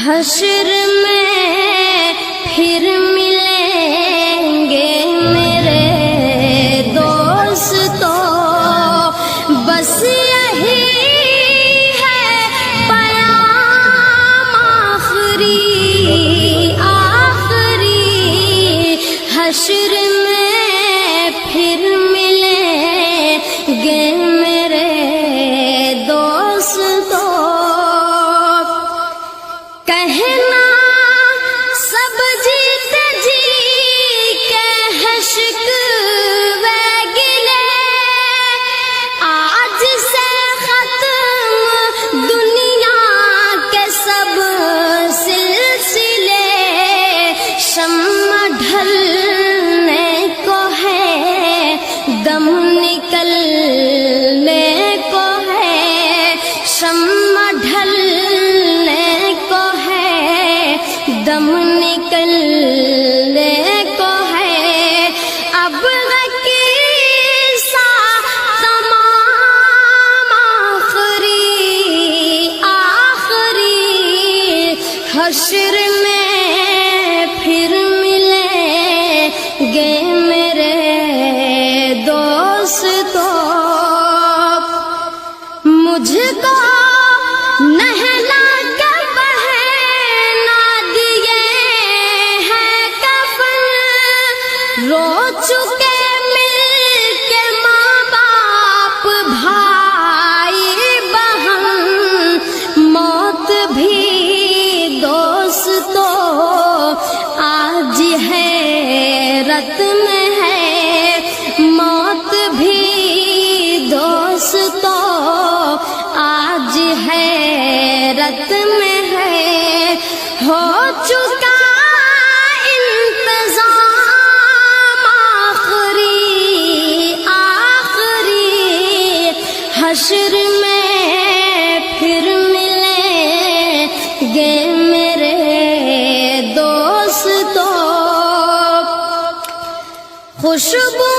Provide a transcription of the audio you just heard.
حشر میں پھر ملیں گے میرے دوستو، بس یہی ہے پیام آخری حشر میں پھر ملیں گے میرے دوستو، کہنا سب جیتے جی کے حشق وگلے، آج سے ختم دنیا کے سب سلسلے، شمع ڈھلنے کو ہے دم نکلنے کو ہے، شمع ڈھلنے کو ہے دم نکلنے کو ہے، اب کی سا تمام آخری حشر میں پھر ملیں گے میرے دوستو، مجھ کو نہلا کے پہنا دیے ہیں کفن، رو چکے مل کے ماں باپ بھائی بہن، موت بھی دوستو آج حیرت میں ہے، موت بھی دوستو آج حیرت میں ہے، ہو چکا انتظام آخری حشر میں پھر ملیں گے میرے دوستو، خوشبو